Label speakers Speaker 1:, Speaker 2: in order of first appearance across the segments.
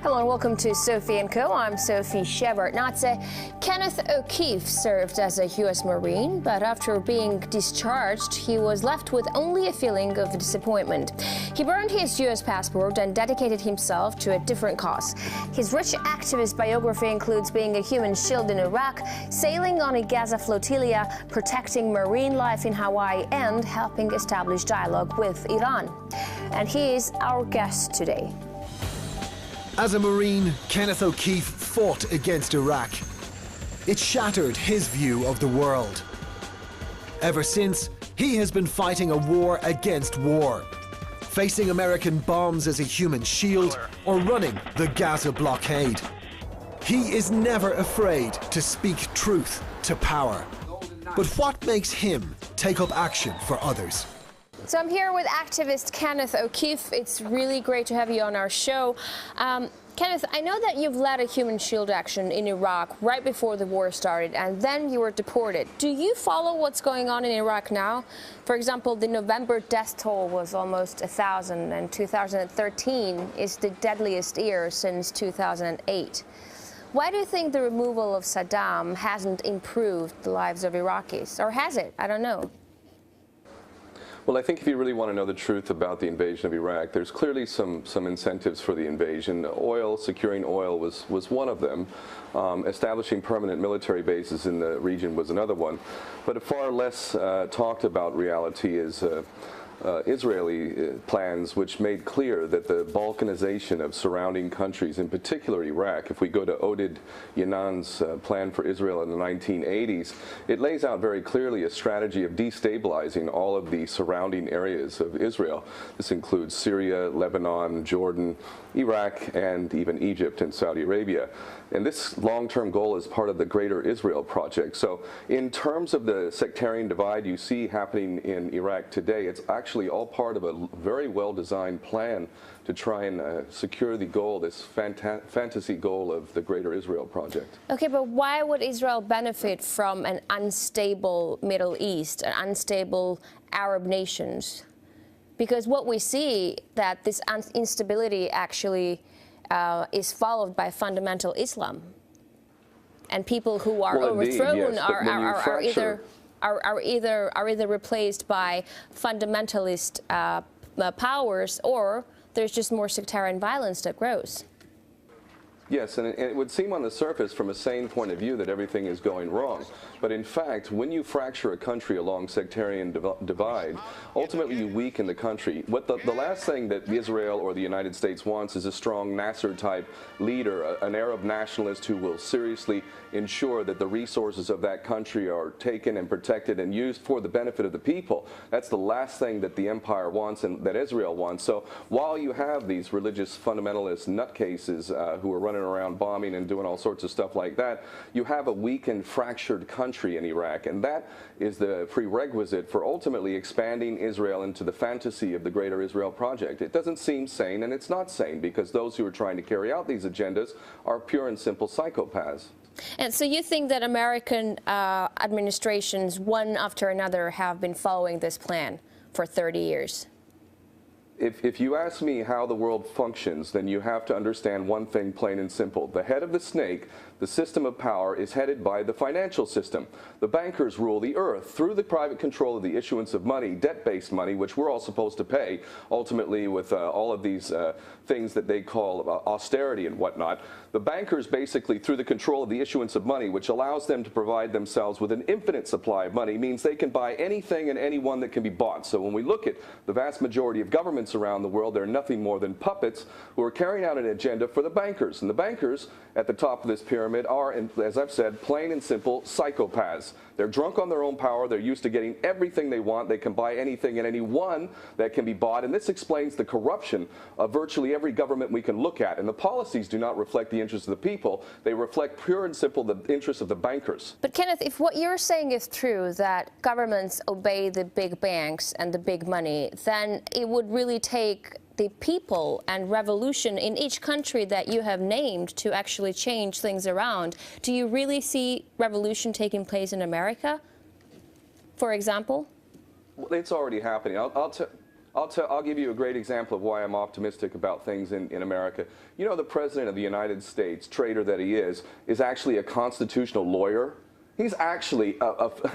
Speaker 1: Hello and welcome to Sophie & Co. I'm Sophie Shepard. Nazi Kenneth O'Keefe served as a U.S. Marine, but after being discharged, he was left with only a feeling of disappointment. He burned his U.S. passport and dedicated himself to a different cause. His rich activist biography includes being a human shield in Iraq, sailing on a Gaza flotilla, protecting marine life in Hawaii, and helping establish dialogue with Iran. And he is our guest today.
Speaker 2: As a Marine, Kenneth O'Keefe fought against Iraq. It shattered his view of the world. Ever since, he has been fighting a war against war, facing American bombs as a human shield or running the Gaza blockade. He is never afraid to speak truth to power. But what makes him take up action for others?
Speaker 1: So I'm here with activist Kenneth O'Keefe. It's really great to have you on our show. Kenneth, I know that you've led a human shield action in Iraq right before the war started, and then you were deported. Do you follow what's going on in Iraq now? For example, the November death toll was almost 1,000, and 2013 is the deadliest year since 2008. Why do you think the removal of Saddam hasn't improved the lives of Iraqis? Or has it? I don't know.
Speaker 3: Well, I think if you really want to know the truth about the invasion of Iraq, there's clearly some incentives for the invasion. Oil, securing oil was one of them. Establishing permanent military bases in the region was another one. But a far less talked about reality is Israeli plans, which made clear that the balkanization of surrounding countries, in particular Iraq, if we go to Oded Yanan's plan for Israel in the 1980s, it lays out very clearly a strategy of destabilizing all of the surrounding areas of Israel. This includes Syria, Lebanon, Jordan, Iraq, and even Egypt and Saudi Arabia. And this long-term goal is part of the Greater Israel Project. So in terms of the sectarian divide you see happening in Iraq today, it's actually all part of a very well-designed plan to try and secure the goal, this fantasy goal of the Greater Israel Project.
Speaker 1: Okay, but why would Israel benefit from an unstable Middle East, an unstable Arab nations? Because what we see that this instability actually is followed by fundamental Islam, and people who are overthrown yes, are either replaced by fundamentalist powers, or there's just more sectarian violence that grows.
Speaker 3: Yes, and it would seem on the surface from a sane point of view that everything is going wrong. But in fact, when you fracture a country along sectarian divide, ultimately you weaken the country. What the last thing that Israel or the United States wants is a strong Nasser-type leader, an Arab nationalist who will seriously ensure that the resources of that country are taken and protected and used for the benefit of the people. That's the last thing that the empire wants and that Israel wants. So while you have these religious fundamentalist nutcases who are running around bombing and doing all sorts of stuff like that, you have a weakened, fractured country in Iraq, and that is the prerequisite for ultimately expanding Israel into the fantasy of the Greater Israel Project. It doesn't seem sane, and it's not sane, because those who are trying to carry out these agendas are pure and simple psychopaths.
Speaker 1: And so you think that American administrations, one after another, have been following this plan for 30 years?
Speaker 3: If you ask me how the world functions, then you have to understand one thing plain and simple. The head of the snake, the system of power, is headed by the financial system. The bankers rule the earth through the private control of the issuance of money, debt-based money, which we're all supposed to pay, ultimately with all of these things that they call austerity and whatnot. The bankers basically, through the control of the issuance of money, which allows them to provide themselves with an infinite supply of money, means they can buy anything and anyone that can be bought. So when we look at the vast majority of governments around the world, they're nothing more than puppets who are carrying out an agenda for the bankers. And the bankers at the top of this pyramid are, as I've said, plain and simple psychopaths. They're drunk on their own power. They're used to getting everything they want. They can buy anything and anyone that can be bought. And this explains the corruption of virtually every government we can look at. And the policies do not reflect the interests of the people. They reflect pure and simple the interests of the bankers.
Speaker 1: But Kenneth, if what you're saying is true, that governments obey the big banks and the big money, then it would really take the people and revolution in each country that you have named to actually change things around. Do you really see revolution taking place in America, for example?
Speaker 3: Well, it's already happening. I'll give you a great example of why I'm optimistic about things in America. You know, the President of the United States, traitor that he is actually a constitutional lawyer. He's actually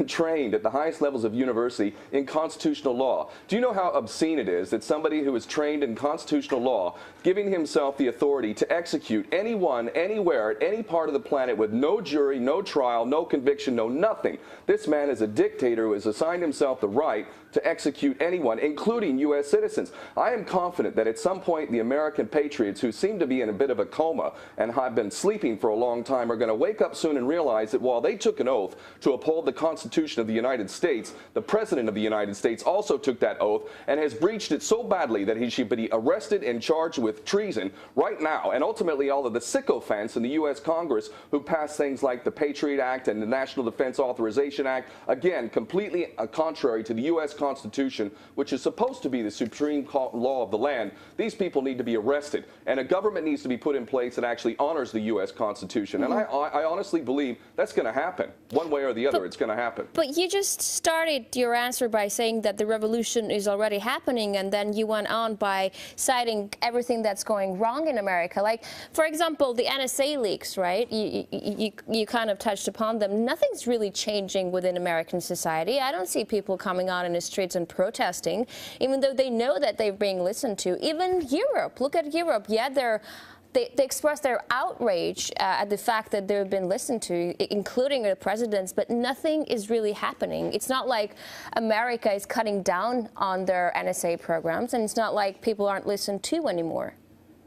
Speaker 3: trained at the highest levels of university in constitutional law. Do you know how obscene it is that somebody who is trained in constitutional law giving himself the authority to execute anyone, anywhere, at any part of the planet with no jury, no trial, no conviction, no nothing? This man is a dictator who has assigned himself the right to execute anyone, including U.S. citizens. I am confident that at some point the American patriots, who seem to be in a bit of a coma and have been sleeping for a long time, are going to wake up soon and realize that while they took an oath to uphold the Constitution of the United States, the President of the United States also took that oath and has breached it so badly that he should be arrested and charged with treason right now. And ultimately, all of the sycophants in the U.S. Congress who passed things like the Patriot Act and the National Defense Authorization Act, again, completely contrary to the U.S. Constitution, which is supposed to be the supreme law of the land, these people need to be arrested. And a government needs to be put in place that actually honors the U.S. Constitution. And I honestly believe that's going to happen. One way or the other, it's going to happen.
Speaker 1: But you just started your answer by saying that the revolution is already happening, and then you went on by citing everything that's going wrong in America. Like, for example, the NSA leaks, right? You kind of touched upon them. Nothing's really changing within American society. I don't see people coming out in the streets and protesting, even though they know that they're being listened to. Even Europe, look at Europe. Yeah, they express their outrage at the fact that they've been listened to, including the presidents, but nothing is really happening. It's not like America is cutting down on their NSA programs, and it's not like people aren't listened to anymore.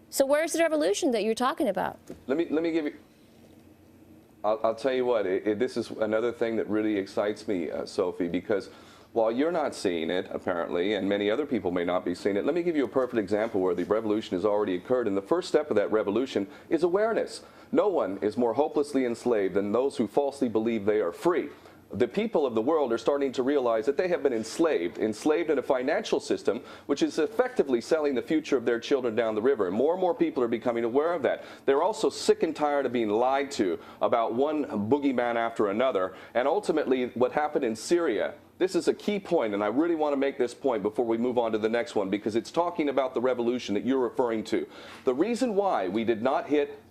Speaker 1: So where's the revolution that you're talking about?
Speaker 3: Let me give you. I'll tell you what. This is another thing that really excites me, Sophie, because while you're not seeing it, apparently, and many other people may not be seeing it, let me give you a perfect example where the revolution has already occurred. And the first step of that revolution is awareness. No one is more hopelessly enslaved than those who falsely believe they are free. The people of the world are starting to realize that they have been enslaved in a financial system which is effectively selling the future of their children down the river. And more people are becoming aware of that. They're also sick and tired of being lied to about one boogeyman after another. And ultimately, what happened in Syria, this is a key point, and I really want to make this point before we move on to the next one, because it's talking about the revolution that you're referring to. The reason why we did not hit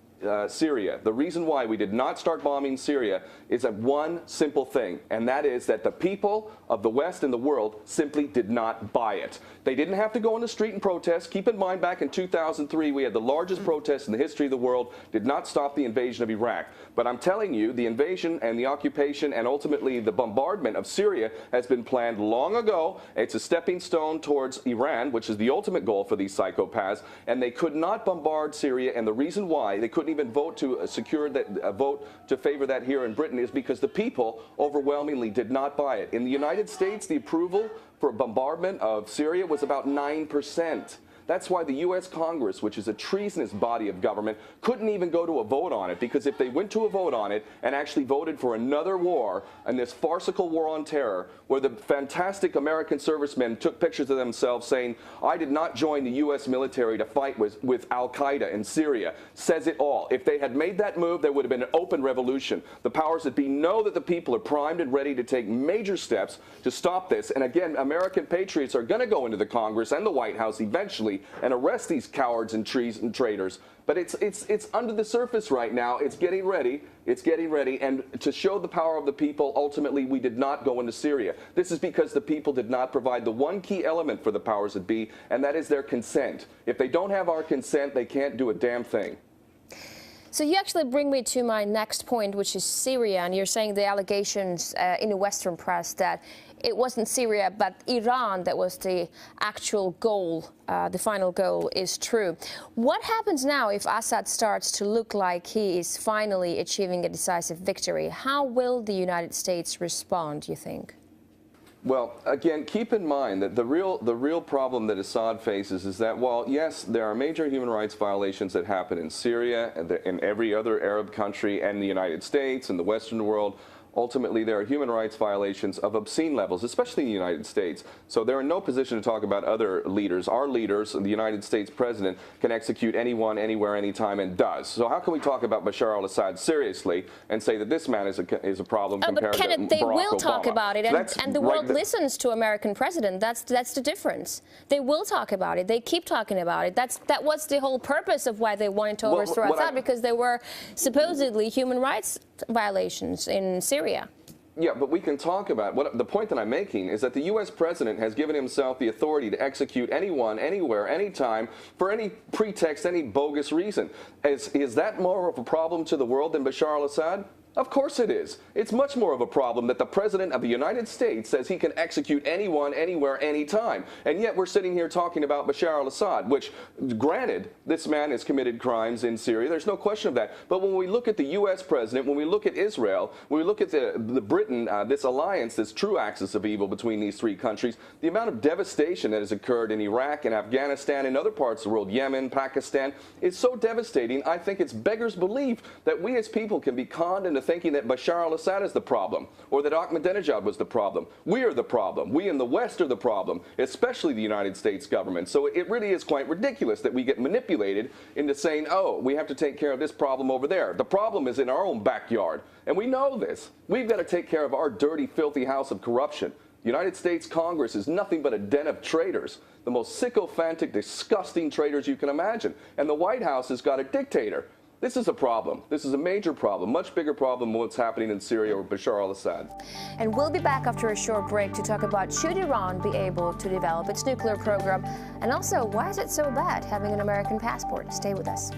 Speaker 3: Syria, the reason why we did not start bombing Syria is one simple thing, and that is that the people of the West and the world simply did not buy it. They didn't have to go on the street and protest. Keep in mind, back in 2003, we had the largest protest in the history of the world, did not stop the invasion of Iraq. But I'm telling you, the invasion and the occupation and ultimately the bombardment of Syria has been planned long ago. It's a stepping stone towards Iran, which is the ultimate goal for these psychopaths, and they could not bombard Syria, and the reason why they couldn't even vote to secure that vote to favor that here in Britain is because the people overwhelmingly did not buy it. In the United States, the approval for bombardment of Syria was about 9%. That's why the U.S. Congress, which is a treasonous body of government, couldn't even go to a vote on it, because if they went to a vote on it and actually voted for another war, and this farcical war on terror, where the fantastic American servicemen took pictures of themselves saying, I did not join the U.S. military to fight with al-Qaeda in Syria, says it all. If they had made that move, there would have been an open revolution. The powers that be know that the people are primed and ready to take major steps to stop this. And again, American patriots are going to go into the Congress and the White House eventually and arrest these cowards and traitors. But it's under the surface right now. It's getting ready. It's getting ready. And to show the power of the people, ultimately, we did not go into Syria. This is because the people did not provide the one key element for the powers that be, and that is their consent. If they don't have our consent, they can't do a damn thing.
Speaker 1: So you actually bring me to my next point, which is Syria, and you're saying the allegations in the Western press that it wasn't Syria but Iran that was the actual goal, the final goal, is true. What happens now if Assad starts to look like he is finally achieving a decisive victory? How will the United States respond, you think?
Speaker 3: Well, again, keep in mind that the real problem that Assad faces is that while, yes, there are major human rights violations that happen in Syria and in every other Arab country and the United States and the Western world, ultimately there are human rights violations of obscene levels, especially in the United States. So they're in no position to talk about other leaders. Our leaders, the United States president, can execute anyone, anywhere, anytime, and does. So how can we talk about Bashar al-Assad seriously and say that this man is a problem compared to Barack Obama?
Speaker 1: But Kenneth, they will talk about it, and the world listens to American president. That's the difference. They will talk about it. They keep talking about it. That was the whole purpose of why they wanted to overthrow Assad, because there were supposedly human rights violations in Syria.
Speaker 3: Yeah, but we can talk about the point that I'm making is that the U.S. president has given himself the authority to execute anyone, anywhere, anytime, for any pretext, any bogus reason. Is that more of a problem to the world than Bashar al-Assad? Of course it is. It's much more of a problem that the President of the United States says he can execute anyone, anywhere, anytime. And yet we're sitting here talking about Bashar al-Assad, which, granted, this man has committed crimes in Syria. There's no question of that. But when we look at the U.S. President, when we look at Israel, when we look at the Britain, this alliance, this true axis of evil between these three countries, the amount of devastation that has occurred in Iraq and Afghanistan and other parts of the world, Yemen, Pakistan, is so devastating. I think it's beggars belief that we as people can be conned into thinking that Bashar al-Assad is the problem, or that Ahmadinejad was the problem. We are the problem. We in the West are the problem, especially the United States government. So it really is quite ridiculous that we get manipulated into saying, oh, we have to take care of this problem over there. The problem is in our own backyard, and we know this. We've got to take care of our dirty, filthy house of corruption. The United States Congress is nothing but a den of traitors, the most sycophantic, disgusting traitors you can imagine. And the White House has got a dictator. This is a problem. This is a major problem, much bigger problem than what's happening in Syria or Bashar al-Assad.
Speaker 1: And we'll be back after a short break to talk about should Iran be able to develop its nuclear program, and also why is it so bad having an American passport? Stay with us.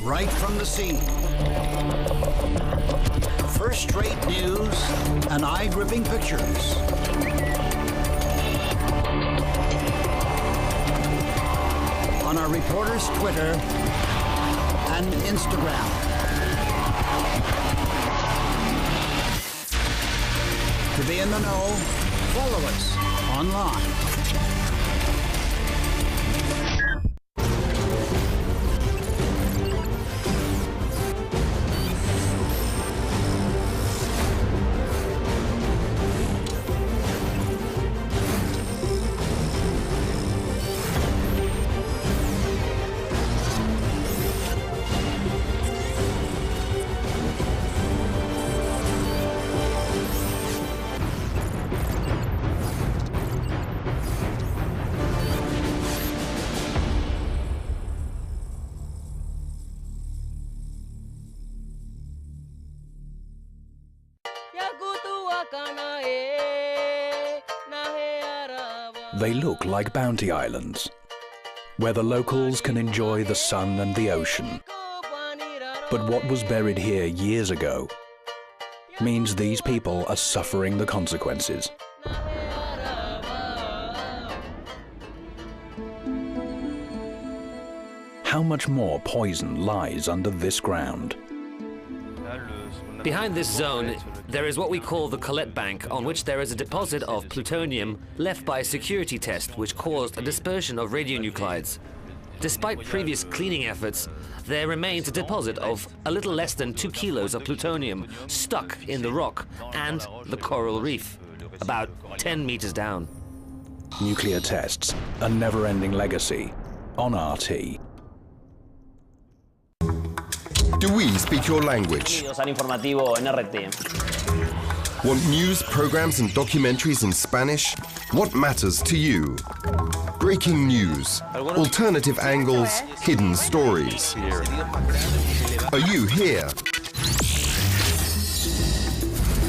Speaker 4: Right from the scene. First-rate news and eye-gripping pictures. On our reporters' Twitter and Instagram. To be in the know, follow us online.
Speaker 5: They look like bounty islands, where the locals can enjoy the sun and the ocean. But what was buried here years ago means these people are suffering the consequences. How much more poison lies under this ground?
Speaker 6: Behind this zone, there is what we call the Colette Bank, on which there is a deposit of plutonium left by a security test which caused a dispersion of radionuclides. Despite previous cleaning efforts, there remains a deposit of a little less than 2 kilos of plutonium stuck in the rock and the coral reef, about 10 meters down.
Speaker 5: Nuclear tests, a never-ending legacy on RT.
Speaker 7: Do we speak your language? Want news, programs and documentaries in Spanish? What matters to you? Breaking news, alternative angles, hidden stories. Are you here?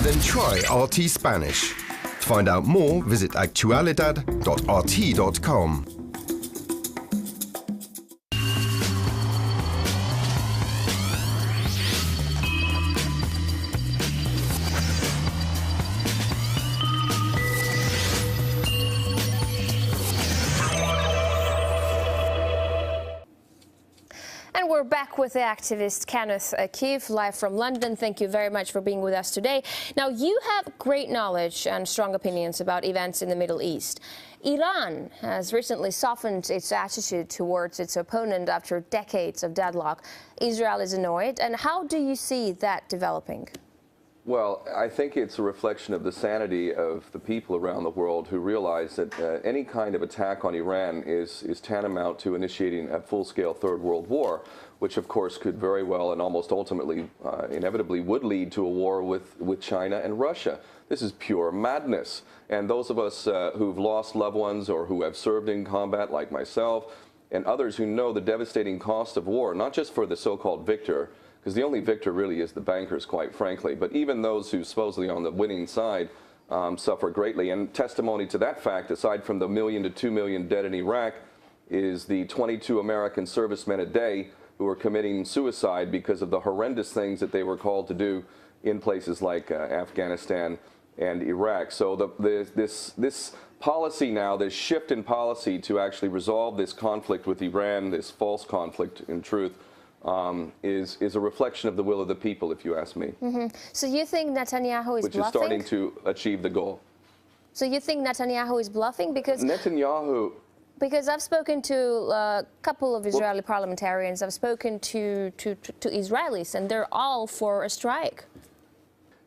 Speaker 7: Then try RT Spanish. To find out more, visit actualidad.rt.com.
Speaker 1: And we're back with the activist Kenneth O'Keefe, live from London. Thank you very much for being with us today. Now, you have great knowledge and strong opinions about events in the Middle East. Iran has recently softened its attitude towards its opponent after decades of deadlock. Israel is annoyed. And how do you see that developing?
Speaker 3: Well, I think it's a reflection of the sanity of the people around the world who realize that any kind of attack on Iran is tantamount to initiating a full-scale Third World War, which of course could very well and almost ultimately, inevitably would lead to a war with China and Russia. This is pure madness. And those of us who've lost loved ones or who have served in combat, like myself, and others who know the devastating cost of war, not just for the so-called victor, because the only victor really is the bankers, quite frankly. But even those who supposedly on the winning side suffer greatly. And testimony to that fact, aside from the 1 million to 2 million dead in Iraq, is the 22 American servicemen a day who are committing suicide because of the horrendous things that they were called to do in places like Afghanistan and Iraq. So this policy now, this shift in policy to actually resolve this conflict with Iran, this false conflict in truth, is a reflection of the will of the people, if you ask me.
Speaker 1: So you think Netanyahu is
Speaker 3: which
Speaker 1: bluffing?
Speaker 3: is starting to achieve the goal.
Speaker 1: So you think Netanyahu is bluffing? Because I've spoken to a couple of Israeli parliamentarians, I've spoken to Israelis, and they're all for a strike.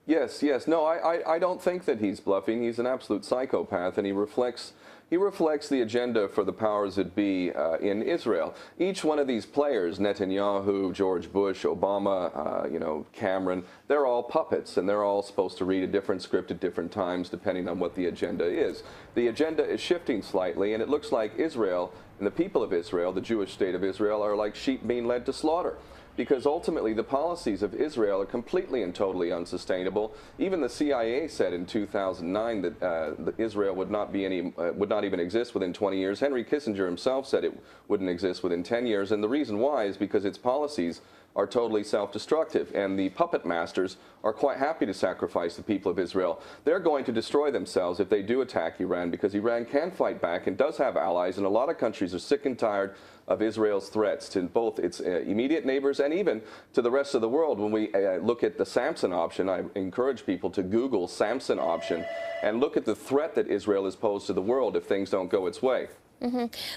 Speaker 3: Yes. No, I don't think that he's bluffing. He's an absolute psychopath, and he reflects the agenda for the powers that be in Israel. Each one of these players, Netanyahu, George Bush, Obama, Cameron, they're all puppets, and they're all supposed to read a different script at different times depending on what the agenda is. The agenda is shifting slightly, and it looks like Israel and the people of Israel, the Jewish state of Israel, are like sheep being led to slaughter. Because ultimately the policies of Israel are completely and totally unsustainable. Even the CIA said in 2009 that Israel would not even exist within 20 years. Henry Kissinger himself said it wouldn't exist within 10 years, and the reason why is because its policies are totally self-destructive, and the puppet masters are quite happy to sacrifice the people of Israel. They're going to destroy themselves if they do attack Iran, because Iran can fight back and does have allies, and a lot of countries are sick and tired of Israel's threats to both its immediate neighbors and even to the rest of the world. When we look at the Samson option, I encourage people to Google Samson option and look at the threat that Israel has posed to the world if things don't go its way.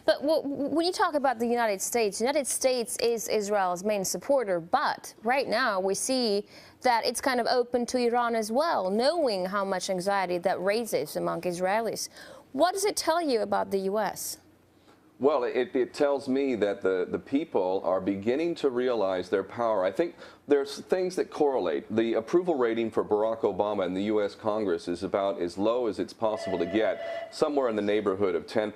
Speaker 1: But when you talk about the United States is Israel's main supporter, but right now we see that it's kind of open to Iran as well, knowing how much anxiety that raises among Israelis. What does it tell you about the U.S.?
Speaker 3: Well, it tells me that the people are beginning to realize their power. I think there's things that correlate. The approval rating for Barack Obama in the U.S. Congress is about as low as it's possible to get, somewhere in the neighborhood of 10%,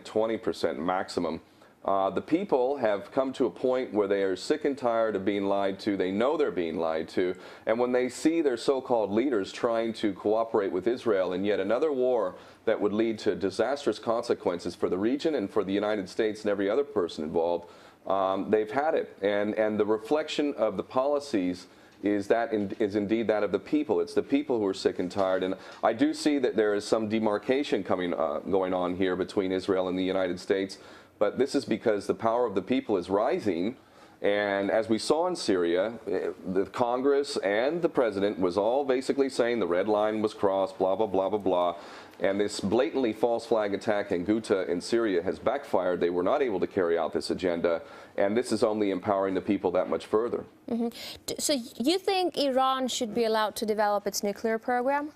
Speaker 3: 20% maximum. The people have come to a point where they are sick and tired of being lied to. They know they're being lied to. And when they see their so-called leaders trying to cooperate with Israel in yet another war that would lead to disastrous consequences for the region and for the United States and every other person involved, they've had it. And the reflection of the policies is indeed that of the people. It's the people who are sick and tired. And I do see that there is some demarcation going on here between Israel and the United States. But this is because the power of the people is rising. And as we saw in Syria, the Congress and the president was all basically saying the red line was crossed, blah, blah, blah, blah, blah. And this blatantly false flag attack in Ghouta in Syria has backfired. They were not able to carry out this agenda. And this is only empowering the people that much further.
Speaker 1: So you think Iran should be allowed to develop its nuclear program?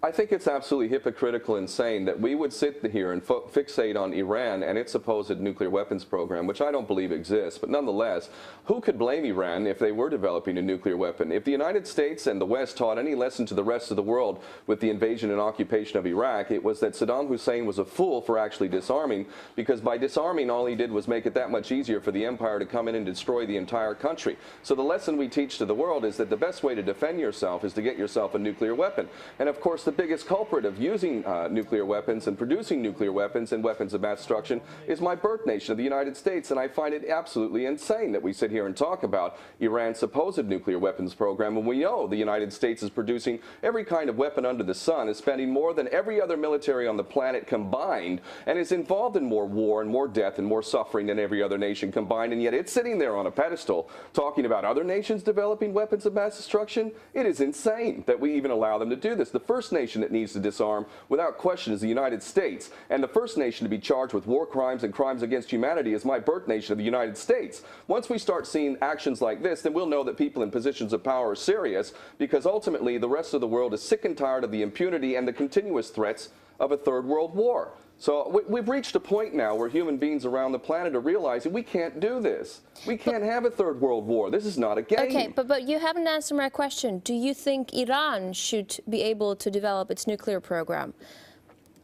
Speaker 3: I think it's absolutely hypocritical and insane that we would sit here and fixate on Iran and its supposed nuclear weapons program, which I don't believe exists. But nonetheless, who could blame Iran if they were developing a nuclear weapon? If the United States and the West taught any lesson to the rest of the world with the invasion and occupation of Iraq, it was that Saddam Hussein was a fool for actually disarming, because by disarming, all he did was make it that much easier for the empire to come in and destroy the entire country. So the lesson we teach to the world is that the best way to defend yourself is to get yourself a nuclear weapon. And of course, the biggest culprit of using nuclear weapons and producing nuclear weapons and weapons of mass destruction is my birth nation of the United States. And I find it absolutely insane that we sit here and talk about Iran's supposed nuclear weapons program when we know the United States is producing every kind of weapon under the sun, is spending more than every other military on the planet combined, and is involved in more war and more death and more suffering than every other nation combined, and yet it's sitting there on a pedestal talking about other nations developing weapons of mass destruction. It is insane that we even allow them to do this. The first nation that needs to disarm without question is the United States, and the first nation to be charged with war crimes and crimes against humanity is my birth nation of the United States. Once we start seeing actions like this, then we'll know that people in positions of power are serious, because ultimately the rest of the world is sick and tired of the impunity and the continuous threats of a third world war. So we've reached a point now where human beings around the planet are realizing we can't do this. We can't have a third world war. This is not a game.
Speaker 1: Okay, but you haven't answered my question. Do you think Iran should be able to develop its nuclear program?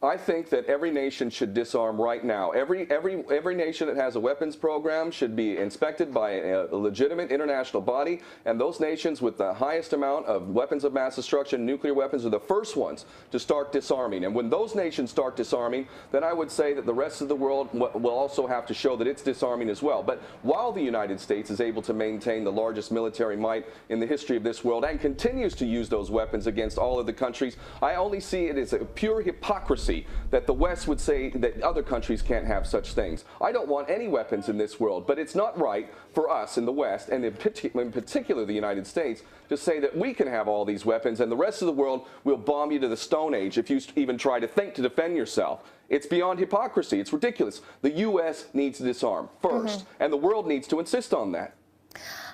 Speaker 3: I think that every nation should disarm right now. Every nation that has a weapons program should be inspected by a legitimate international body, and those nations with the highest amount of weapons of mass destruction, nuclear weapons, are the first ones to start disarming. And when those nations start disarming, then I would say that the rest of the world will also have to show that it's disarming as well. But while the United States is able to maintain the largest military might in the history of this world and continues to use those weapons against all of the countries, I only see it as a pure hypocrisy that the West would say that other countries can't have such things. I don't want any weapons in this world, but it's not right for us in the West, and in particular the United States, to say that we can have all these weapons and the rest of the world will bomb you to the Stone Age if you even try to think to defend yourself. It's beyond hypocrisy. It's ridiculous. The U.S. needs to disarm first, and the world needs to insist on that.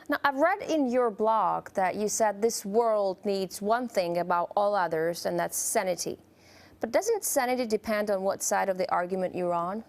Speaker 1: Now, I've read in your blog that you said this world needs one thing above all others, and that's sanity. But doesn't sanity depend on what side of the argument you're on?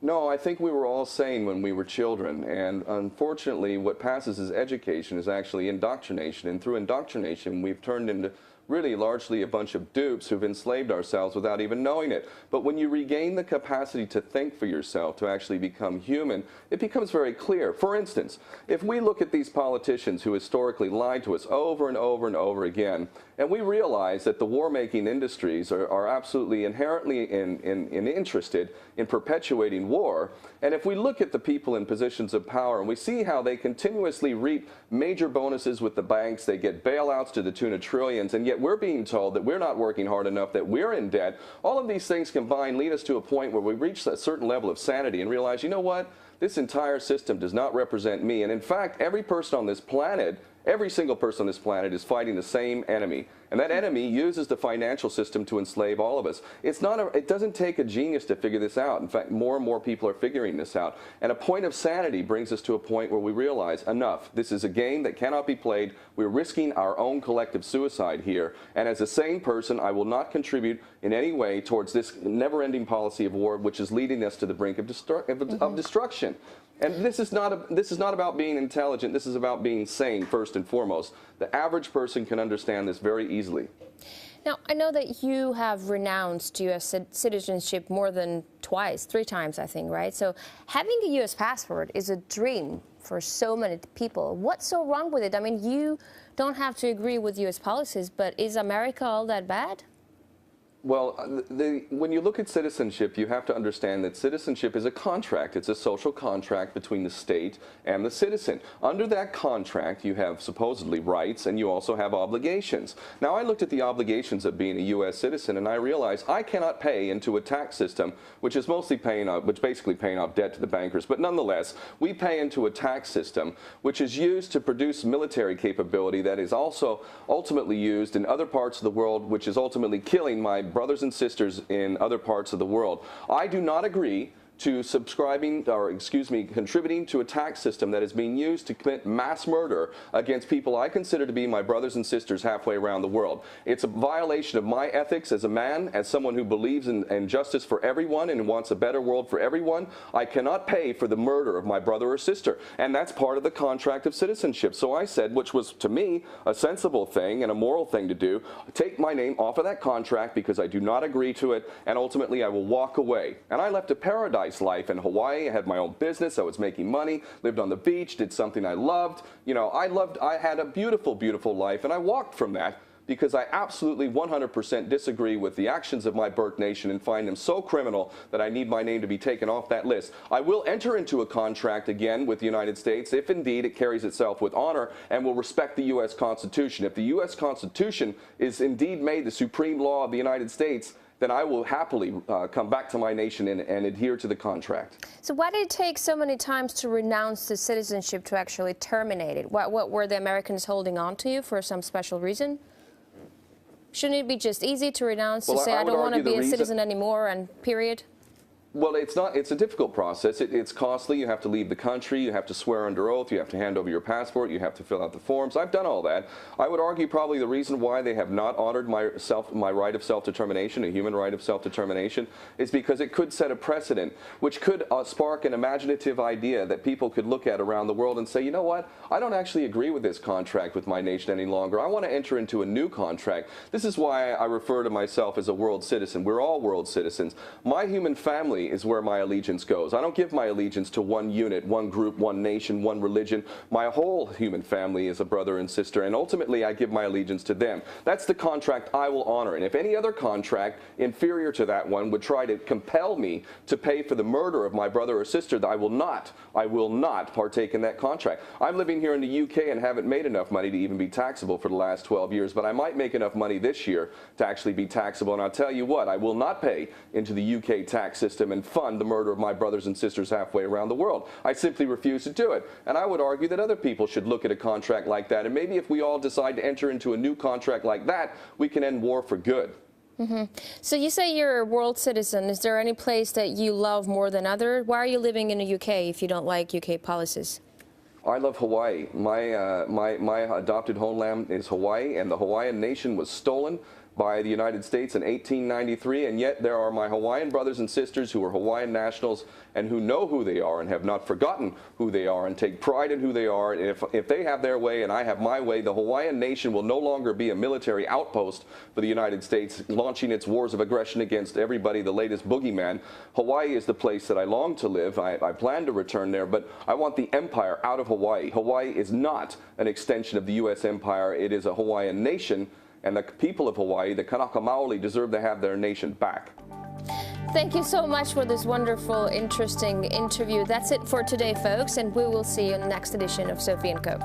Speaker 3: No, I think we were all sane when we were children, and unfortunately what passes as education is actually indoctrination, and through indoctrination we've turned into really largely a bunch of dupes who've enslaved ourselves without even knowing it. But when you regain the capacity to think for yourself, to actually become human, it becomes very clear. For instance, if we look at these politicians who historically lied to us over and over and over again, and we realize that the war-making industries are absolutely inherently interested in perpetuating war, and if we look at the people in positions of power and we see how they continuously reap major bonuses with the banks, they get bailouts to the tune of trillions, and yet we're being told that we're not working hard enough, that we're in debt, all of these things combined lead us to a point where we reach a certain level of sanity and realize, you know what, this entire system does not represent me, and in fact, every person on this planet, every single person on this planet is fighting the same enemy. And that enemy uses the financial system to enslave all of us. It doesn't take a genius to figure this out. In fact, more and more people are figuring this out. And a point of sanity brings us to a point where we realize, enough. This is a game that cannot be played. We're risking our own collective suicide here. And as a sane person, I will not contribute in any way towards this never-ending policy of war, which is leading us to the brink of destruction. And this is not about being intelligent. This is about being sane first and foremost. The average person can understand this very easily.
Speaker 1: Now, I know that you have renounced U.S. citizenship more than twice, 3 times, I think, right? So having a U.S. passport is a dream for so many people. What's so wrong with it? I mean, you don't have to agree with U.S. policies, but is America all that bad?
Speaker 3: Well, when you look at citizenship, you have to understand that citizenship is a contract. It's a social contract between the state and the citizen. Under that contract, you have supposedly rights, and you also have obligations. Now, I looked at the obligations of being a U.S. citizen, and I realized I cannot pay into a tax system, which is mostly basically paying off debt to the bankers. But nonetheless, we pay into a tax system which is used to produce military capability that is also ultimately used in other parts of the world, which is ultimately killing my brothers and sisters in other parts of the world. I do not agree to contributing to a tax system that is being used to commit mass murder against people I consider to be my brothers and sisters halfway around the world. It's a violation of my ethics as a man, as someone who believes in justice for everyone and wants a better world for everyone. I cannot pay for the murder of my brother or sister, and that's part of the contract of citizenship. So I said, which was to me a sensible thing and a moral thing to do, take my name off of that contract because I do not agree to it, and ultimately I will walk away. And I left a paradise life in Hawaii. I had my own business. I was making money, lived on the beach, did something I loved. You know, I had a beautiful, beautiful life, and I walked from that because I absolutely 100% disagree with the actions of my birth nation and find them so criminal that I need my name to be taken off that list. I will enter into a contract again with the United States if indeed it carries itself with honor and will respect the U.S. Constitution. If the U.S. Constitution is indeed made the supreme law of the United States, then I will happily come back to my nation and adhere to the contract.
Speaker 1: So why did it take so many times to renounce the citizenship to actually terminate it? What were the Americans holding on to you for some special reason? Shouldn't it be just easy to renounce, to say I don't want to be a citizen anymore and period?
Speaker 3: Well, it's not. It's a difficult process. It's costly. You have to leave the country. You have to swear under oath. You have to hand over your passport. You have to fill out the forms. I've done all that. I would argue probably the reason why they have not honored my right of self-determination, a human right of self-determination, is because it could set a precedent, which could spark an imaginative idea that people could look at around the world and say, you know what? I don't actually agree with this contract with my nation any longer. I want to enter into a new contract. This is why I refer to myself as a world citizen. We're all world citizens. My human family is where my allegiance goes. I don't give my allegiance to one unit, one group, one nation, one religion. My whole human family is a brother and sister, and ultimately I give my allegiance to them. That's the contract I will honor. And if any other contract inferior to that one would try to compel me to pay for the murder of my brother or sister, I will not partake in that contract. I'm living here in the UK and haven't made enough money to even be taxable for the last 12 years, but I might make enough money this year to actually be taxable. And I'll tell you what, I will not pay into the UK tax system and fund the murder of my brothers and sisters halfway around the world. I simply refuse to do it. And I would argue that other people should look at a contract like that. And maybe if we all decide to enter into a new contract like that, we can end war for good.
Speaker 1: So you say you're a world citizen. Is there any place that you love more than other? Why are you living in the UK if you don't like UK policies?
Speaker 3: I love Hawaii. My adopted homeland is Hawaii, and the Hawaiian nation was stolen by the United States in 1893, and yet there are my Hawaiian brothers and sisters who are Hawaiian nationals and who know who they are and have not forgotten who they are and take pride in who they are. And if they have their way and I have my way, the Hawaiian nation will no longer be a military outpost for the United States launching its wars of aggression against everybody, the latest boogeyman. Hawaii is the place that I long to live. I plan to return there, but I want the empire out of Hawaii. Hawaii is not an extension of the U.S. empire. It is a Hawaiian nation. And the people of Hawaii, the Kanaka Maoli, deserve to have their nation back.
Speaker 1: Thank you so much for this wonderful, interesting interview. That's it for today, folks, and we will see you in the next edition of Sophie & Co.